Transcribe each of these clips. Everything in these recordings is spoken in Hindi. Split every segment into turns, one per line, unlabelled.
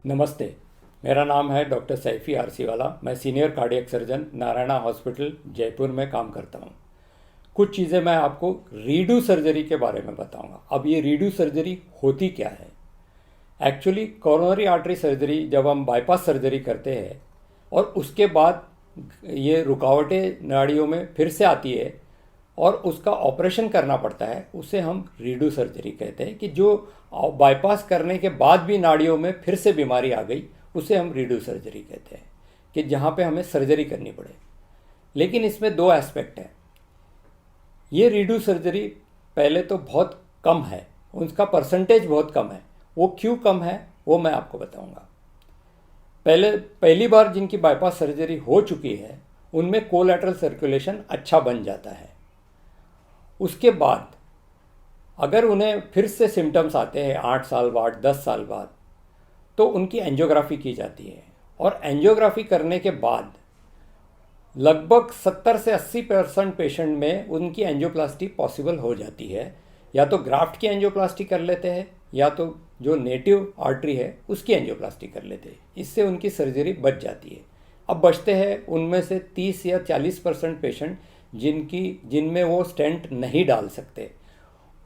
नमस्ते। मेरा नाम है डॉक्टर सैफी आरसीवाला। मैं senior cardiac surgeon Narayana hospital Jaipur में काम करता हूँ। कुछ चीज़ें मैं आपको रीडू सर्जरी के बारे में बताऊँगा। अब ये रीडू सर्जरी होती क्या है? एक्चुअली कोरोनरी आर्टरी सर्जरी जब हम बाईपास सर्जरी करते हैं और उसके बाद ये रुकावटें नाड़ियों में फिर से आती है और उसका ऑपरेशन करना पड़ता है, उसे हम रीडू सर्जरी कहते हैं। कि जो बाईपास करने के बाद भी नाड़ियों में फिर से बीमारी आ गई, उसे हम रीडू सर्जरी कहते हैं, कि जहाँ पे हमें सर्जरी करनी पड़े। लेकिन इसमें दो एस्पेक्ट हैं। ये रीडू सर्जरी पहले तो बहुत कम है, उसका परसेंटेज बहुत कम है। वो क्यों कम है वो मैं आपको बताऊंगा। पहली बार जिनकी बाईपास सर्जरी हो चुकी है उनमें कोलैटरल सर्कुलेशन अच्छा बन जाता है। उसके बाद अगर उन्हें फिर से सिम्टम्स आते हैं 8 साल बाद, 10 साल बाद, तो उनकी एंजियोग्राफी की जाती है। और एंजियोग्राफी करने के बाद लगभग 70 से 80% पेशेंट में उनकी एंजियोप्लास्टी पॉसिबल हो जाती है। या तो ग्राफ्ट की एंजियोप्लास्टी कर लेते हैं या तो जो नेटिव आर्टरी है उसकी एंजियोप्लास्टी कर लेते हैं। इससे उनकी सर्जरी बच जाती है। अब बचते हैं उनमें से 30 या 40% पेशेंट जिनमें वो स्टेंट नहीं डाल सकते।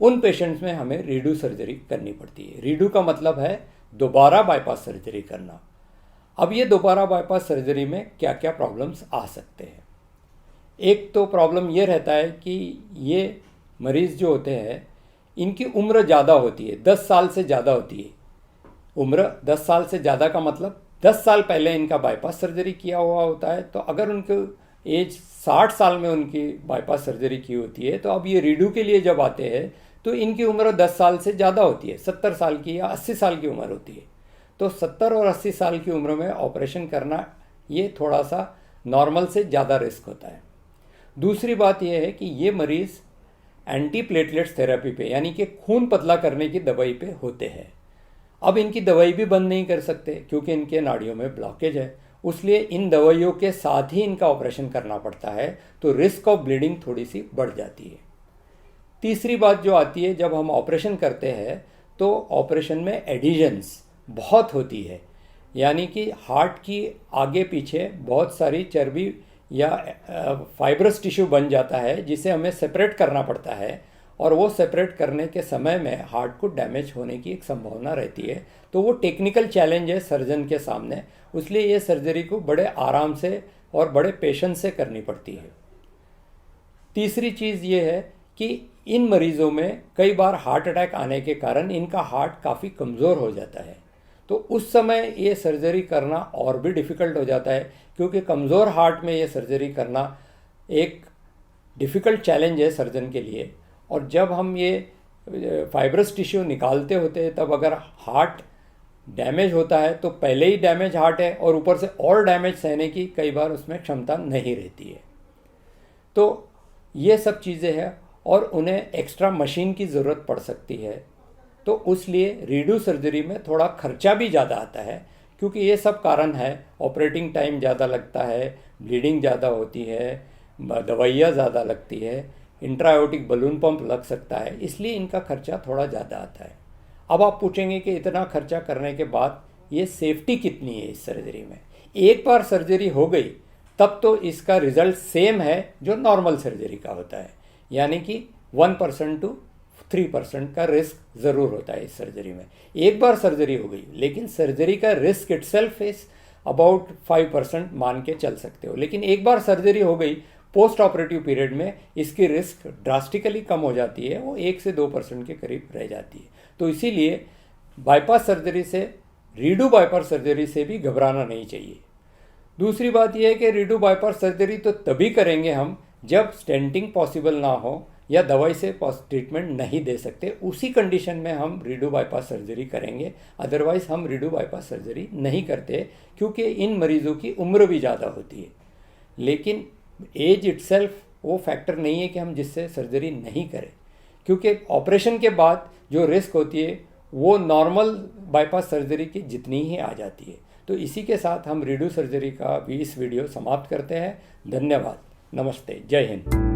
उन पेशेंट्स में हमें रीडू सर्जरी करनी पड़ती है। रीडू का मतलब है दोबारा बाईपास सर्जरी करना। अब ये दोबारा बाईपास सर्जरी में क्या क्या प्रॉब्लम्स आ सकते हैं? एक तो प्रॉब्लम ये रहता है कि ये मरीज़ जो होते हैं इनकी उम्र ज़्यादा होती है, 10 साल से ज़्यादा होती है। उम्र 10 साल से ज़्यादा का मतलब 10 साल पहले इनका बाईपास सर्जरी किया हुआ होता है। तो अगर उनके एज 60 साल में उनकी बाईपास सर्जरी की होती है, तो अब ये रीडू के लिए जब आते हैं तो इनकी उम्र 10 साल से ज़्यादा होती है, 70 साल की या 80 साल की उम्र होती है। तो 70 और 80 साल की उम्र में ऑपरेशन करना ये थोड़ा सा नॉर्मल से ज़्यादा रिस्क होता है। दूसरी बात यह है कि ये मरीज़ एंटी प्लेटलेट्स थेरेपी पे, यानी कि खून पतला करने की दवाई पे होते हैं। अब इनकी दवाई भी बंद नहीं कर सकते क्योंकि इनके नाड़ियों में ब्लॉकेज है, इसलिए इन दवाइयों के साथ ही इनका ऑपरेशन करना पड़ता है। तो रिस्क ऑफ ब्लीडिंग थोड़ी सी बढ़ जाती है। तीसरी बात जो आती है, जब हम ऑपरेशन करते हैं तो ऑपरेशन में एडिशंस बहुत होती है, यानी कि हार्ट की आगे पीछे बहुत सारी चर्बी या फाइब्रस टिश्यू बन जाता है जिसे हमें सेपरेट करना पड़ता है। और वो सेपरेट करने के समय में हार्ट को डैमेज होने की एक संभावना रहती है। तो वो टेक्निकल चैलेंज है सर्जन के सामने, इसलिए ये सर्जरी को बड़े आराम से और बड़े पेशेंस से करनी पड़ती है। तीसरी चीज़ ये है कि इन मरीज़ों में कई बार हार्ट अटैक आने के कारण इनका हार्ट काफ़ी कमज़ोर हो जाता है। तो उस समय ये सर्जरी करना और भी डिफ़िकल्ट हो जाता है, क्योंकि कमज़ोर हार्ट में ये सर्जरी करना एक डिफ़िकल्ट चैलेंज है सर्जन के लिए। और जब हम ये फाइब्रस टिश्यू निकालते होते हैं तब अगर हार्ट डैमेज होता है तो पहले ही डैमेज हार्ट है और ऊपर से और डैमेज सहने की कई बार उसमें क्षमता नहीं रहती है। तो ये सब चीज़ें हैं और उन्हें एक्स्ट्रा मशीन की ज़रूरत पड़ सकती है। तो इसलिए रीडू सर्जरी में थोड़ा खर्चा भी ज़्यादा आता है, क्योंकि ये सब कारण है। ऑपरेटिंग टाइम ज़्यादा लगता है, ब्लीडिंग ज़्यादा होती है, दवाइयाँ ज़्यादा लगती है, इंट्रायोटिक बलून पंप लग सकता है, इसलिए इनका खर्चा थोड़ा ज़्यादा आता है। अब आप पूछेंगे कि इतना खर्चा करने के बाद ये सेफ्टी कितनी है इस सर्जरी में? एक बार सर्जरी हो गई तब तो इसका रिजल्ट सेम है जो नॉर्मल सर्जरी का होता है, यानी कि 1% to 3% का रिस्क ज़रूर होता है इस सर्जरी में। एक बार सर्जरी हो गई, लेकिन सर्जरी का रिस्क इटसेल्फ इज अबाउट 5% मान के चल सकते हो। लेकिन एक बार सर्जरी हो गई, पोस्ट ऑपरेटिव पीरियड में इसकी रिस्क ड्रास्टिकली कम हो जाती है, वो 1 से 2% के करीब रह जाती है। तो इसीलिए बाईपास सर्जरी से, रीडू बाईपास सर्जरी से भी घबराना नहीं चाहिए। दूसरी बात यह है कि रीडू बाईपास सर्जरी तो तभी करेंगे हम जब स्टेंटिंग पॉसिबल ना हो या दवाई से ट्रीटमेंट नहीं दे सकते, उसी कंडीशन में हम रीडू बाईपास सर्जरी करेंगे। अदरवाइज़ हम रीडू बाईपास सर्जरी नहीं करते, क्योंकि इन मरीज़ों की उम्र भी ज़्यादा होती है। लेकिन एज इटसेल्फ वो फैक्टर नहीं है कि हम जिससे सर्जरी नहीं करें, क्योंकि ऑपरेशन के बाद जो रिस्क होती है वो नॉर्मल बाईपास सर्जरी की जितनी ही आ जाती है। तो इसी के साथ हम रीडू सर्जरी का भी इस वीडियो समाप्त करते हैं। धन्यवाद। नमस्ते। जय हिंद।